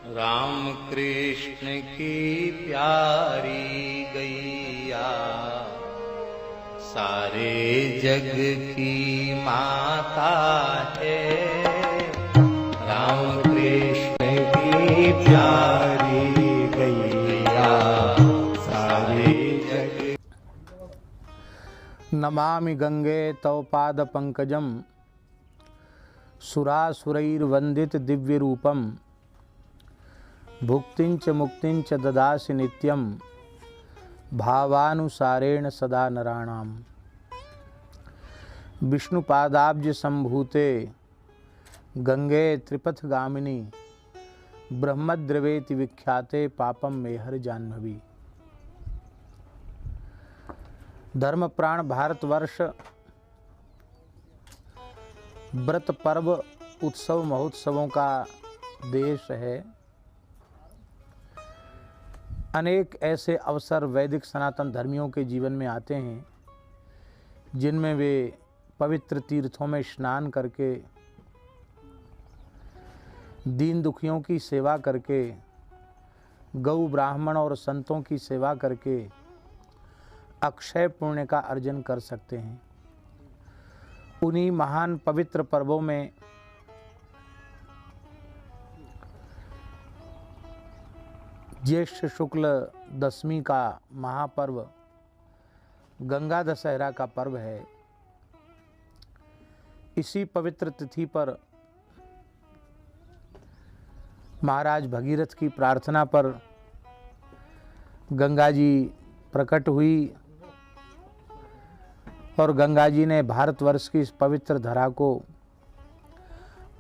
राम कृष्ण की प्यारी गैया सारे जग की माता है। राम कृष्ण की प्यारी गैया सारे जग। नमामि गंगे तव पाद पंकजम सुरासुरैर्वंदित दिव्य रूपम भुक्तिंच मुक्तिंच ददासि नित्यं भावानुसारेण सदा नराणाम। विष्णुपादाब्ज संभूते गंगे त्रिपथगामिनी ब्रह्मद्रवेति विख्याते पापम मेहर जाह्नवी। धर्म प्राण भारतवर्ष व्रत पर्व उत्सव महोत्सवों का देश है। अनेक ऐसे अवसर वैदिक सनातन धर्मियों के जीवन में आते हैं जिनमें वे पवित्र तीर्थों में स्नान करके दीन दुखियों की सेवा करके गौ ब्राह्मण और संतों की सेवा करके अक्षय पुण्य का अर्जन कर सकते हैं। उन्हीं महान पवित्र पर्वों में ज्येष्ठ शुक्ल दशमी का महापर्व गंगा दशहरा का पर्व है। इसी पवित्र तिथि पर महाराज भगीरथ की प्रार्थना पर गंगा जी प्रकट हुई और गंगा जी ने भारतवर्ष की इस पवित्र धरा को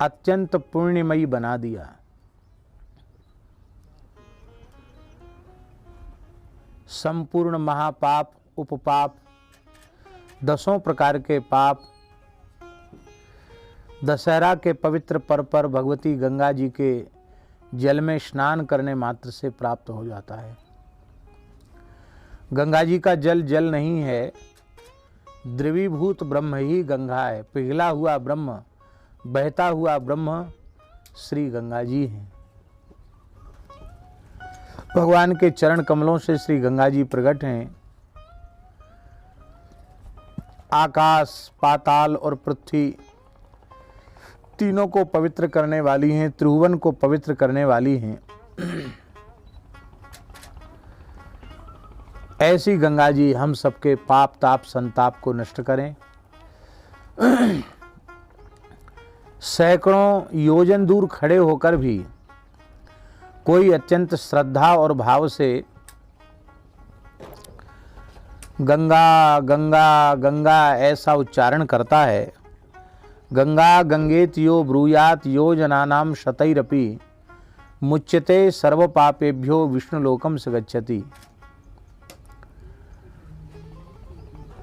अत्यंत पुण्यमयी बना दिया। संपूर्ण महापाप उपपाप दसों प्रकार के पाप दशहरा के पवित्र पर्व पर भगवती गंगा जी के जल में स्नान करने मात्र से प्राप्त हो जाता है। गंगा जी का जल जल नहीं है, द्रवीभूत ब्रह्म ही गंगा है। पिघला हुआ ब्रह्म, बहता हुआ ब्रह्म श्री गंगा जी हैं। भगवान के चरण कमलों से श्री गंगा जी प्रकट हैं। आकाश पाताल और पृथ्वी तीनों को पवित्र करने वाली हैं, त्रिभुवन को पवित्र करने वाली हैं। ऐसी गंगा जी हम सबके पाप ताप संताप को नष्ट करें। सैकड़ों योजन दूर खड़े होकर भी कोई अत्यंत श्रद्धा और भाव से गंगा गंगा गंगा ऐसा उच्चारण करता है। गंगा गंगेत यो ब्रूयात यो जनानाम शतैरपि मुच्यते सर्व पापेभ्यो विष्णुलोकम स गच्छति।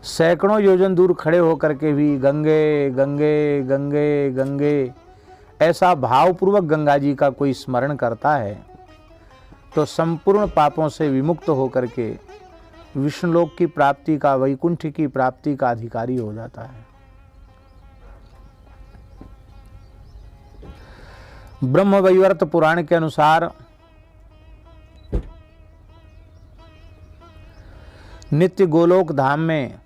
सैकड़ों योजन दूर खड़े होकर के भी गंगे गंगे गंगे गंगे ऐसा भावपूर्वक गंगा जी का कोई स्मरण करता है तो संपूर्ण पापों से विमुक्त होकर के विष्णुलोक की प्राप्ति का, वैकुंठ की प्राप्ति का अधिकारी हो जाता है। ब्रह्म वैवर्त पुराण के अनुसार नित्य गोलोक धाम में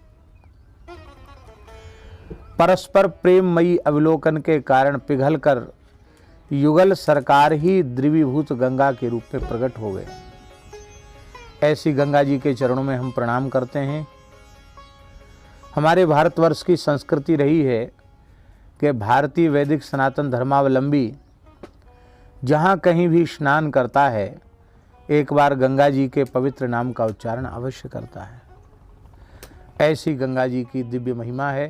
परस्पर प्रेममयी अवलोकन के कारण पिघलकर युगल सरकार ही द्रवीभूत गंगा के रूप में प्रकट हो गए। ऐसी गंगा जी के चरणों में हम प्रणाम करते हैं। हमारे भारतवर्ष की संस्कृति रही है कि भारतीय वैदिक सनातन धर्मावलंबी जहाँ कहीं भी स्नान करता है एक बार गंगा जी के पवित्र नाम का उच्चारण अवश्य करता है। ऐसी गंगा जी की दिव्य महिमा है।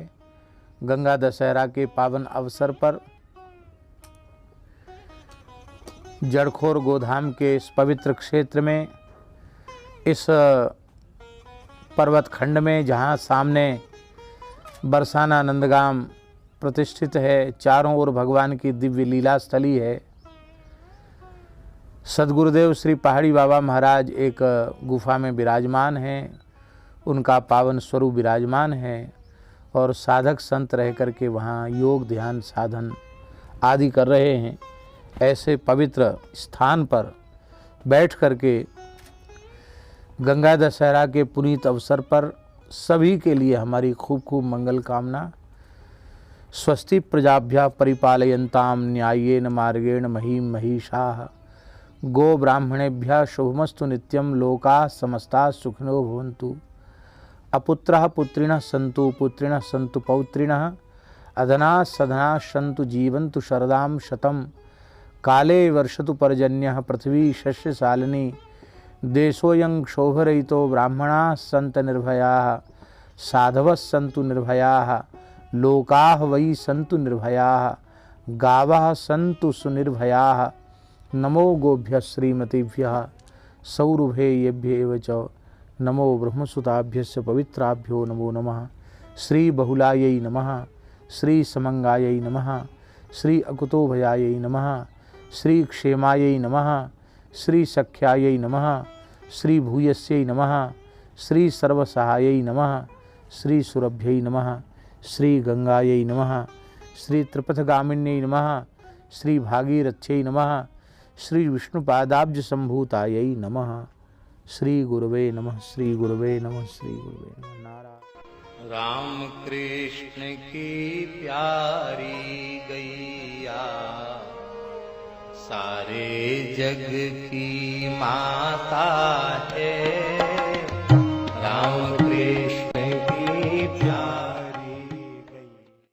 गंगा दशहरा के पावन अवसर पर जड़खोर गोधाम के इस पवित्र क्षेत्र में, इस पर्वत खंड में जहाँ सामने बरसाना नंदगाम प्रतिष्ठित है, चारों ओर भगवान की दिव्य लीला स्थली है। सद्गुरुदेव श्री पहाड़ी बाबा महाराज एक गुफा में विराजमान हैं, उनका पावन स्वरूप विराजमान है और साधक संत रह करके वहाँ योग ध्यान साधन आदि कर रहे हैं। ऐसे पवित्र स्थान पर बैठ करके गंगा दशहरा के पुनीत अवसर पर सभी के लिए हमारी खूब खूब मंगल कामना। स्वस्ति प्रजाभ्या परिपालयन्ताम न्याय्येन मार्गेण महीम महिषाः गो ब्राह्मणेभ्यः शुभमस्तु नित्यं लोकाः समस्ताः सुखिनो भवन्तु। अपुत्रः पुत्रिणः सन्तु पुत्रिणः सन्तु पौत्रिणः अधनाः सधनाः सन्तु जीवन्तु शरदां शतं काले वर्षतु पर्जन्यः पृथ्वी शस्यशालिनी देशोऽयं क्षोभरहितो ब्राह्मणाः सन्तु निर्भयाः साधवः सन्तु निर्भयाः लोकाः वै सन्तु निर्भयाः गावः सन्तु सुनिर्भयाः नमो गोभ्यः श्रीमतीभ्यः सौरभेयेभ्यः च नमो ब्रह्मसुताभ्यस्य पवित्राभ्यो नमो नमः। श्री बहुलायै नमः, श्री समंगायै नमः, श्री अकुतोभयायै नमः, श्री क्षेमायै नमः, श्री सख्यायै नमः, श्री भूयस्यै नमः, श्री सर्वसहायै नमः, श्री सुरभ्यै नमः, श्री गंगायै नमः, श्री त्रिपथगामिन्यै नमः, श्री भागीरथ्यै नमः, श्री विष्णुपादाब्ज संभूतायै नमः। श्री गुरुवे नमः, श्री गुरुवे नमः, श्री गुरुवे नमः। नारायण। राम कृष्ण की प्यारी गैया सारे जग की माता है।